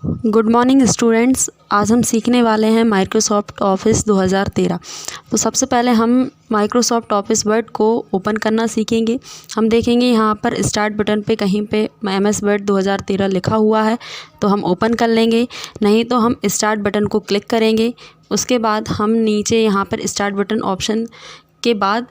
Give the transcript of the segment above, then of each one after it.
Good morning students. आज हम सीखने वाले हैं माइक्रोसॉफ्ट ऑफिस 2013। तो सबसे पहले हम माइक्रोसॉफ्ट ऑफिस वर्ड को ओपन करना सीखेंगे। हम देखेंगे यहाँ पर स्टार्ट बटन पे कहीं पे MS वर्ड 2013 लिखा हुआ है, तो हम ओपन कर लेंगे। नहीं तो हम स्टार्ट बटन को क्लिक करेंगे। उसके बाद हम नीचे यहाँ पर स्टार्ट बटन ऑप्शन के बाद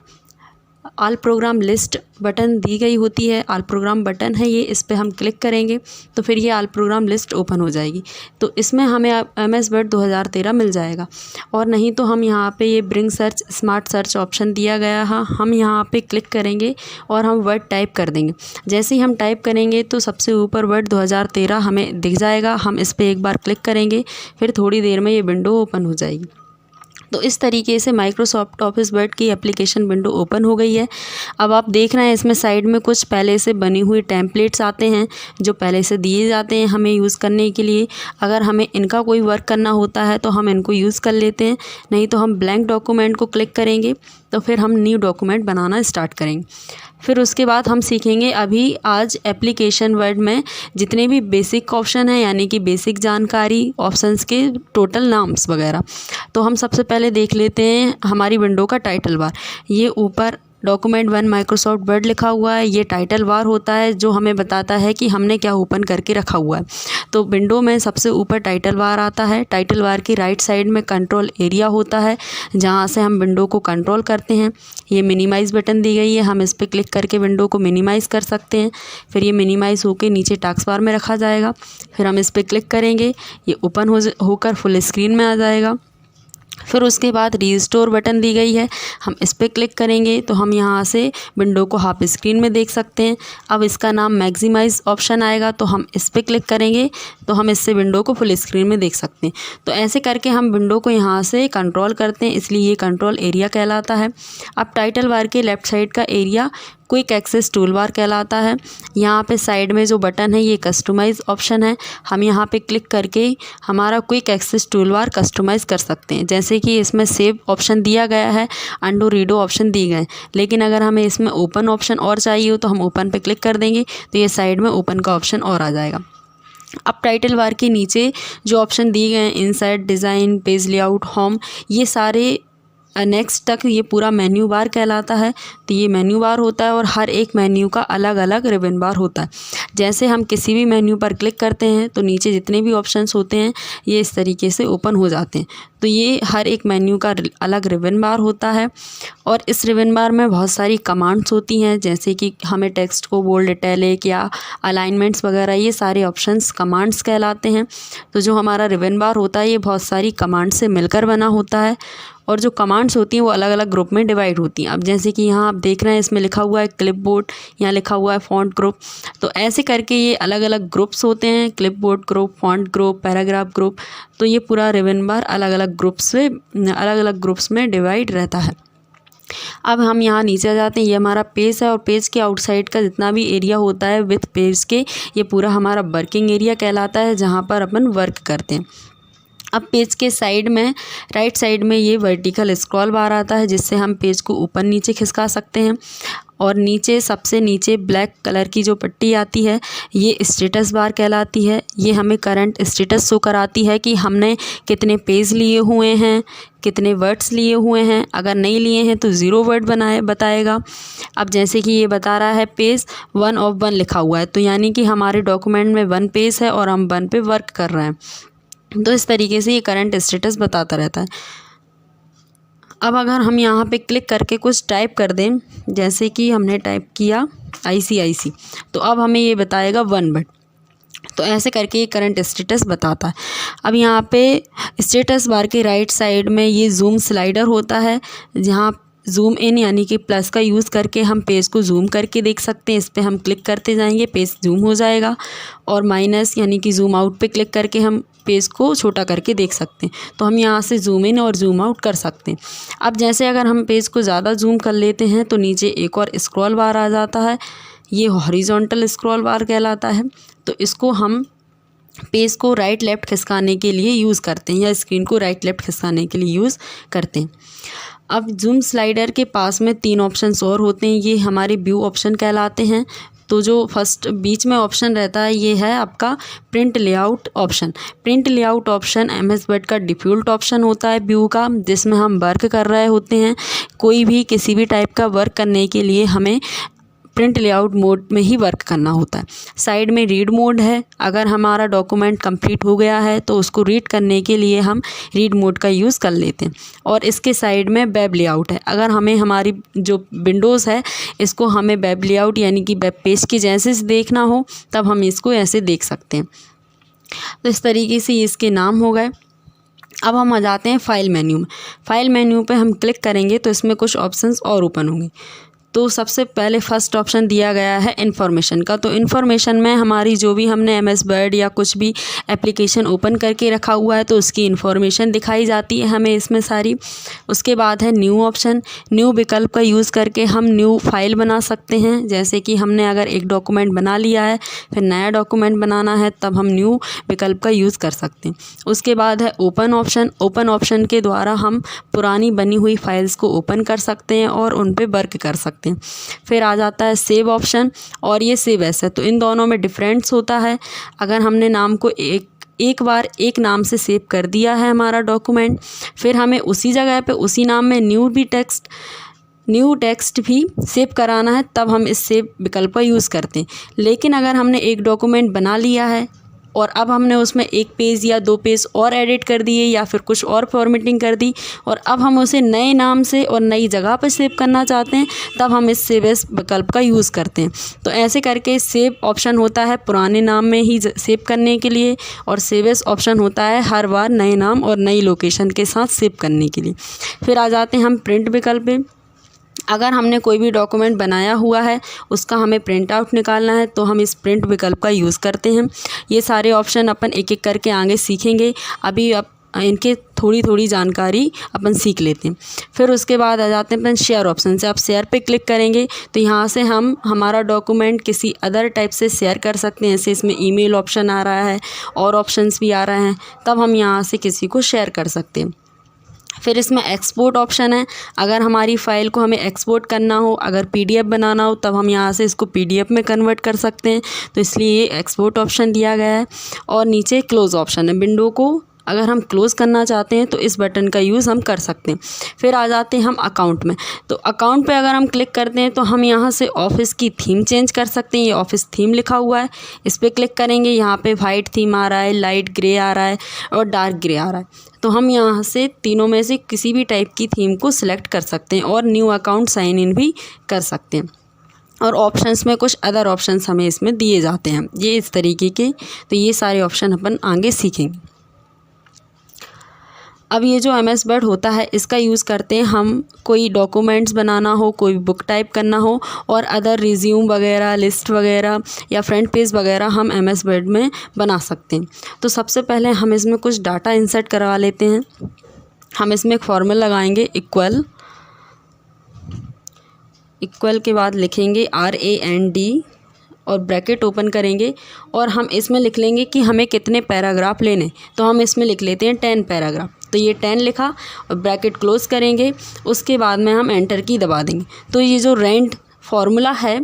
ऑल प्रोग्राम लिस्ट बटन दी गई होती है। ऑल प्रोग्राम बटन है ये, इस पर हम क्लिक करेंगे तो फिर ये ऑल प्रोग्राम लिस्ट ओपन हो जाएगी। तो इसमें हमें MS वर्ड 2013 मिल जाएगा। और नहीं तो हम यहाँ पे ये bring search smart search option दिया गया है, हम यहाँ पे क्लिक करेंगे और हम वर्ड टाइप कर देंगे। जैसे ही हम टाइप करेंगे तो सबसे ऊपर वर्ड 2013 हमें दिख जाएगा। हम इस पर एक बार क्लिक करेंगे, फिर थोड़ी देर में ये विंडो ओपन हो जाएगी। तो इस तरीके से माइक्रोसॉफ्ट ऑफिस वर्ड की एप्लीकेशन विंडो ओपन हो गई है। अब आप देख रहे हैं इसमें साइड में कुछ पहले से बनी हुई टेम्पलेट्स आते हैं जो पहले से दिए जाते हैं हमें यूज़ करने के लिए। अगर हमें इनका कोई वर्क करना होता है तो हम इनको यूज़ कर लेते हैं, नहीं तो हम ब्लैंक डॉक्यूमेंट को क्लिक करेंगे तो फिर हम न्यू डॉक्यूमेंट बनाना स्टार्ट करेंगे। फिर उसके बाद हम सीखेंगे अभी आज एप्लीकेशन वर्ड में जितने भी बेसिक ऑप्शन हैं, यानी कि बेसिक जानकारी, ऑप्शंस के टोटल नाम्स वगैरह। तो हम सबसे पहले देख लेते हैं हमारी विंडो का टाइटल बार। ये ऊपर डॉक्यूमेंट 1 माइक्रोसॉफ्ट वर्ड लिखा हुआ है, ये टाइटल बार होता है जो हमें बताता है कि हमने क्या ओपन करके रखा हुआ है। तो विंडो में सबसे ऊपर टाइटल बार आता है। टाइटल बार की राइट साइड में कंट्रोल एरिया होता है जहाँ से हम विंडो को कंट्रोल करते हैं। ये मिनिमाइज़ बटन दी गई है, हम इस पर क्लिक करके विंडो को मिनिमाइज़ कर सकते हैं। फिर ये मिनिमाइज़ होकर नीचे टास्क बार में रखा जाएगा। फिर हम इस पर क्लिक करेंगे, ये ओपन होकर फुल स्क्रीन में आ जाएगा। फिर उसके बाद रीस्टोर बटन दी गई है, हम इस पर क्लिक करेंगे तो हम यहाँ से विंडो को हाफ स्क्रीन में देख सकते हैं। अब इसका नाम मैक्सिमाइज ऑप्शन आएगा तो हम इस पर क्लिक करेंगे तो हम इससे विंडो को फुल स्क्रीन में देख सकते हैं। तो ऐसे करके हम विंडो को यहाँ से कंट्रोल करते हैं, इसलिए ये कंट्रोल एरिया कहलाता है। अब टाइटल बार के लेफ़्ट साइड का area quick access toolbar कहलाता है। यहाँ पे साइड में जो बटन है ये कस्टमाइज़ ऑप्शन है, हम यहाँ पे क्लिक करके हमारा quick access toolbar customise कर सकते हैं। जैसे कि इसमें सेव ऑप्शन दिया गया है, अंडू रीडो ऑप्शन दिए गए हैं, लेकिन अगर हमें इसमें ओपन ऑप्शन और चाहिए हो तो हम ओपन पे क्लिक कर देंगे तो ये साइड में ओपन का ऑप्शन और आ जाएगा। अब टाइटल बार के नीचे जो ऑप्शन दिए गए हैं insert, design, page layout, home, ये सारे नेक्स्ट तक ये पूरा मेन्यू बार कहलाता है। तो ये मेन्यू बार होता है और हर एक मेन्यू का अलग अलग रिबन बार होता है। जैसे हम किसी भी मेन्यू पर क्लिक करते हैं तो नीचे जितने भी ऑप्शंस होते हैं ये इस तरीके से ओपन हो जाते हैं। तो ये हर एक मेन्यू का अलग रिबन बार होता है और इस रिबन बार में बहुत सारी कमांड्स होती हैं, जैसे कि हमें टेक्स्ट को बोल्ड, इटैलिक या अलाइनमेंट्स वगैरह, ये सारे ऑप्शंस कमांड्स कहलाते हैं। तो जो हमारा रिबन बार होता है ये बहुत सारी कमांड से मिलकर बना होता है और जो कमांड्स होती हैं वो अलग अलग ग्रुप में डिवाइड होती हैं। अब जैसे कि यहाँ आप देख रहे हैं इसमें लिखा हुआ है क्लिपबोर्ड, यहाँ लिखा हुआ है फॉन्ट ग्रुप। तो ऐसे करके ये अलग अलग ग्रुप्स होते हैं, clipboard group, font group, paragraph group. तो ये पूरा रिबन बार अलग अलग ग्रुप्स में डिवाइड रहता है। अब हम यहाँ नीचे आ जाते हैं, ये हमारा पेज है और पेज के आउटसाइड का जितना भी एरिया होता है विथ पेज के, ये पूरा हमारा वर्किंग एरिया कहलाता है जहाँ पर अपन वर्क करते हैं। अब पेज के साइड में राइट साइड में ये वर्टिकल स्क्रॉल बार आता है जिससे हम पेज को ऊपर नीचे खिसका सकते हैं। और नीचे सबसे नीचे ब्लैक कलर की जो पट्टी आती है ये स्टेटस बार कहलाती है। ये हमें करंट स्टेटस शो कराती है कि हमने कितने पेज लिए हुए हैं, कितने वर्ड्स लिए हुए हैं। अगर नहीं लिए हैं तो 0 वर्ड बताएगा। अब जैसे कि ये बता रहा है पेज 1 of 1 लिखा हुआ है, तो यानी कि हमारे डॉक्यूमेंट में 1 पेज है और हम 1 पे वर्क कर रहे हैं। तो इस तरीके से ये करंट स्टेटस बताता रहता है। अब अगर हम यहाँ पे क्लिक करके कुछ टाइप कर दें, जैसे कि हमने टाइप किया ICIC, तो अब हमें ये बताएगा 1 वर्ड। तो ऐसे करके ये करंट स्टेटस बताता है। अब यहाँ पे स्टेटस बार के राइट साइड में ये जूम स्लाइडर होता है, जहाँ जूम इन यानी कि प्लस का यूज़ करके हम पेज को जूम करके देख सकते हैं। इस पर हम क्लिक करते जाएंगे, पेज जूम हो जाएगा। और माइनस यानी कि जूम आउट पे क्लिक करके हम पेज को छोटा करके देख सकते हैं। तो हम यहाँ से जूम इन और जूम आउट कर सकते हैं। अब जैसे अगर हम पेज को ज़्यादा जूम कर लेते हैं तो नीचे एक और स्क्रॉल बार आ जाता है, ये हॉरिजॉन्टल स्क्रॉल बार कहलाता है। तो इसको हम पेज को राइट लेफ़्ट खिसकाने के लिए यूज़ करते हैं या स्क्रीन को राइट लेफ़्ट खिसकाने के लिए यूज़ करते हैं। अब जूम स्लाइडर के पास में 3 ऑप्शंस और होते हैं, ये हमारे व्यू ऑप्शन कहलाते हैं। तो जो फर्स्ट बीच में ऑप्शन रहता है ये है आपका print layout option. Print layout option MS word का डिफ़ॉल्ट ऑप्शन होता है व्यू का, जिसमें हम वर्क कर रहे होते हैं। कोई भी किसी भी टाइप का वर्क करने के लिए हमें प्रिंट लेआउट मोड में ही वर्क करना होता है। साइड में रीड मोड है, अगर हमारा डॉक्यूमेंट कंप्लीट हो गया है तो उसको रीड करने के लिए हम रीड मोड का यूज़ कर लेते हैं। और इसके साइड में वेब लेआउट है, अगर हमें हमारी जो विंडोज़ है इसको हमें वेब लेआउट यानी कि वेब पेज के जैसे से देखना हो तब हम इसको ऐसे देख सकते हैं। तो इस तरीके से इसके नाम हो गए। अब हम आ जाते हैं फाइल मेन्यू में। फाइल मेन्यू पे हम क्लिक करेंगे तो इसमें कुछ ऑप्शंस और ओपन होंगे। तो सबसे पहले फर्स्ट ऑप्शन दिया गया है इन्फॉर्मेशन का। तो इन्फॉर्मेशन में हमारी जो भी हमने MS वर्ड या कुछ भी एप्लीकेशन ओपन करके रखा हुआ है तो उसकी इन्फॉर्मेशन दिखाई जाती है हमें इसमें सारी। उसके बाद है न्यू ऑप्शन। न्यू विकल्प का यूज़ करके हम न्यू फाइल बना सकते हैं, जैसे कि हमने अगर एक डॉक्यूमेंट बना लिया है फिर नया डॉक्यूमेंट बनाना है तब हम न्यू विकल्प का यूज़ कर सकते हैं। उसके बाद है ओपन ऑप्शन। ओपन ऑप्शन के द्वारा हम पुरानी बनी हुई फाइल्स को ओपन कर सकते हैं और उन पर वर्क कर सकते हैं। फिर आ जाता है सेव ऑप्शन और ये सेव एज है। तो इन दोनों में डिफरेंस होता है। अगर हमने नाम को एक बार एक नाम से सेव कर दिया है हमारा डॉक्यूमेंट, फिर हमें उसी जगह पे उसी नाम में न्यू टेक्स्ट भी सेव कराना है तब हम इस सेव विकल्प का यूज़ करते हैं। लेकिन अगर हमने एक डॉक्यूमेंट बना लिया है और अब हमने उसमें एक पेज या 2 पेज और एडिट कर दिए या फिर कुछ और फॉर्मेटिंग कर दी और अब हम उसे नए नाम से और नई जगह पर सेव करना चाहते हैं तब हम इस सेव एज विकल्प का यूज़ करते हैं। तो ऐसे करके सेव ऑप्शन होता है पुराने नाम में ही सेव करने के लिए और सेव एज ऑप्शन होता है हर बार नए नाम और नई लोकेशन के साथ सेव करने के लिए। फिर आ जाते हैं हम प्रिंट विकल्प पे। अगर हमने कोई भी डॉक्यूमेंट बनाया हुआ है उसका हमें प्रिंट आउट निकालना है तो हम इस प्रिंट विकल्प का यूज़ करते हैं। ये सारे ऑप्शन अपन एक एक करके आगे सीखेंगे, अभी अब इनके थोड़ी थोड़ी जानकारी अपन सीख लेते हैं। फिर उसके बाद आ जाते हैं अपन शेयर ऑप्शन से। आप शेयर पे क्लिक करेंगे तो यहाँ से हम हमारा डॉक्यूमेंट किसी अदर टाइप से शेयर कर सकते हैं। जैसे इसमें ईमेल ऑप्शन आ रहा है और ऑप्शंस भी आ रहे हैं, तब हम यहाँ से किसी को शेयर कर सकते हैं। फिर इसमें एक्सपोर्ट ऑप्शन है, अगर हमारी फ़ाइल को हमें एक्सपोर्ट करना हो, अगर PDF बनाना हो तब हम यहाँ से इसको PDF में कन्वर्ट कर सकते हैं, तो इसलिए ये एक्सपोर्ट ऑप्शन दिया गया है। और नीचे क्लोज़ ऑप्शन है, विंडो को अगर हम क्लोज़ करना चाहते हैं तो इस बटन का यूज़ हम कर सकते हैं। फिर आ जाते हैं हम अकाउंट में। तो अकाउंट पे अगर हम क्लिक करते हैं तो हम यहाँ से ऑफिस की थीम चेंज कर सकते हैं। ये ऑफिस थीम लिखा हुआ है, इस पर क्लिक करेंगे, यहाँ पे वाइट थीम आ रहा है, लाइट ग्रे आ रहा है और डार्क ग्रे आ रहा है। तो हम यहाँ से तीनों में से किसी भी टाइप की थीम को सिलेक्ट कर सकते हैं और न्यू अकाउंट साइन इन भी कर सकते हैं। और ऑप्शंस में कुछ अदर ऑप्शंस हमें इसमें दिए जाते हैं, ये इस तरीके के। तो ये सारे ऑप्शन अपन आगे सीखेंगे। अब ये जो MS वर्ड होता है इसका यूज़ करते हैं हम कोई डॉक्यूमेंट्स बनाना हो, कोई बुक टाइप करना हो और अदर रिज्यूम वगैरह, लिस्ट वगैरह या फ्रंट पेज वगैरह हम MS वर्ड में बना सकते हैं। तो सबसे पहले हम इसमें कुछ डाटा इंसर्ट करवा लेते हैं। हम इसमें एक फॉर्मूला लगाएंगे इक्वल के बाद लिखेंगे RAND और ब्रैकेट ओपन करेंगे और हम इसमें लिख लेंगे कि हमें कितने पैराग्राफ लेने। तो हम इसमें लिख लेते हैं 10 पैराग्राफ। तो ये 10 लिखा और ब्रैकेट क्लोज़ करेंगे, उसके बाद में हम एंटर की दबा देंगे। तो ये जो रैंड फार्मूला है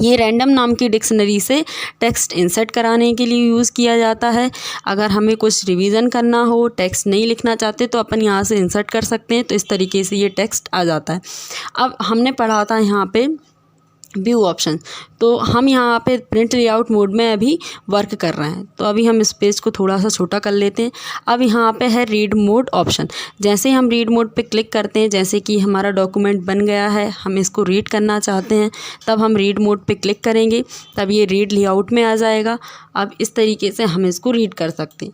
ये रैंडम नाम की डिक्शनरी से टेक्स्ट इंसर्ट कराने के लिए यूज़ किया जाता है। अगर हमें कुछ रिवीजन करना हो, टेक्स्ट नहीं लिखना चाहते तो अपन यहाँ से इंसर्ट कर सकते हैं। तो इस तरीके से ये टेक्स्ट आ जाता है। अब हमने पढ़ा था यहाँ पे व्यू ऑप्शन, तो हम यहाँ पे प्रिंट लेआउट मोड में अभी वर्क कर रहे हैं। तो अभी हम इस पेज को थोड़ा सा छोटा कर लेते हैं। अब यहाँ पे है रीड मोड ऑप्शन। जैसे हम रीड मोड पे क्लिक करते हैं, जैसे कि हमारा डॉक्यूमेंट बन गया है, हम इसको रीड करना चाहते हैं, तब हम रीड मोड पे क्लिक करेंगे, तब ये रीड लेआउट में आ जाएगा। अब इस तरीके से हम इसको रीड कर सकते हैं।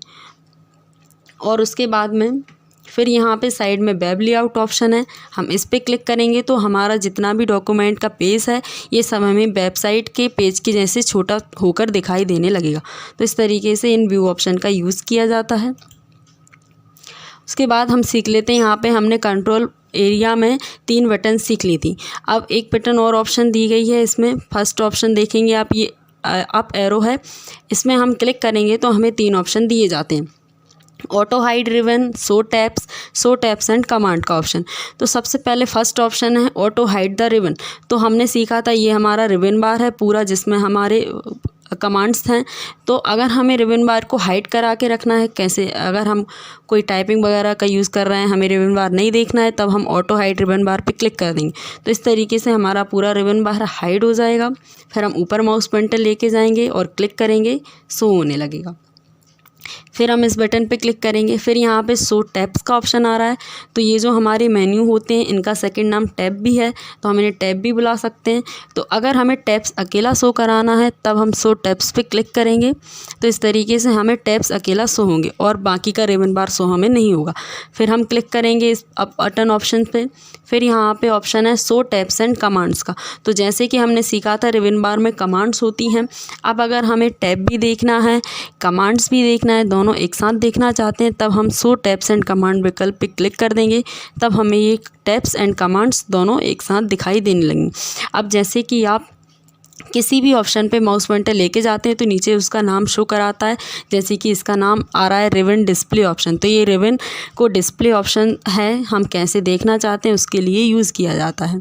और उसके बाद में फिर यहाँ पे साइड में वेब लेआउट ऑप्शन है, हम इस पर क्लिक करेंगे तो हमारा जितना भी डॉक्यूमेंट का पेज है ये सब हमें वेबसाइट के पेज के जैसे छोटा होकर दिखाई देने लगेगा। तो इस तरीके से इन व्यू ऑप्शन का यूज़ किया जाता है। उसके बाद हम सीख लेते हैं, यहाँ पे हमने कंट्रोल एरिया में 3 बटन सीख ली थी। अब एक बटन और ऑप्शन दी गई है इसमें। फर्स्ट ऑप्शन देखेंगे आप, ये अप एरो है, इसमें हम क्लिक करेंगे तो हमें 3 ऑप्शन दिए जाते हैं। Auto hide ribbon, show taps and command का ऑप्शन। तो सबसे पहले फर्स्ट ऑप्शन है ऑटो हाइड द रिबन। तो हमने सीखा था ये हमारा रिबन बार है पूरा जिसमें हमारे कमांड्स हैं। तो अगर हमें रिबन बार को हाइड करा के रखना है, कैसे, अगर हम कोई टाइपिंग वगैरह का यूज़ कर रहे हैं, हमें रिबन बार नहीं देखना है, तब हम ऑटो हाइड रिबन बार पे क्लिक कर देंगे। तो इस तरीके से हमारा पूरा रिबन बार हाइड हो जाएगा। फिर हम ऊपर माउस पॉइंटर लेके जाएंगे और क्लिक करेंगे, शो होने लगेगा। फिर हम इस बटन पे क्लिक करेंगे। फिर यहाँ पे शो टैब्स का ऑप्शन आ रहा है। तो ये जो हमारे मेन्यू होते हैं इनका सेकंड नाम टैब भी है, तो हम इन्हें टैब भी बुला सकते हैं। तो अगर हमें टैब्स अकेला शो कराना है तब हम शो टैब्स पे क्लिक करेंगे। तो इस तरीके से हमें टैब्स अकेला शो होंगे और बाकी का रिबन बार शो हमें नहीं होगा। फिर हम क्लिक करेंगे इस बटन ऑप्शन पे। फिर यहाँ पे ऑप्शन है शो टैब्स एंड कमांड्स का। तो जैसे कि हमने सीखा था रिबन बार में कमांड्स होती हैं, अब अगर हमें टैब भी देखना है, कमांड्स भी देखना है, दोनों एक साथ देखना चाहते हैं, तब हम शो टैब्स एंड कमांड विकल्प पे क्लिक कर देंगे। तब हमें ये टैब्स एंड कमांड्स दोनों एक साथ दिखाई देने लगेंगे। अब जैसे कि आप किसी भी ऑप्शन पे माउस पॉइंटर लेके जाते हैं तो नीचे उसका नाम शो कराता है। जैसे कि इसका नाम आ रहा है रिबन डिस्प्ले ऑप्शन। तो ये रिबन को डिस्प्ले ऑप्शन है, हम कैसे देखना चाहते हैं उसके लिए यूज़ किया जाता है।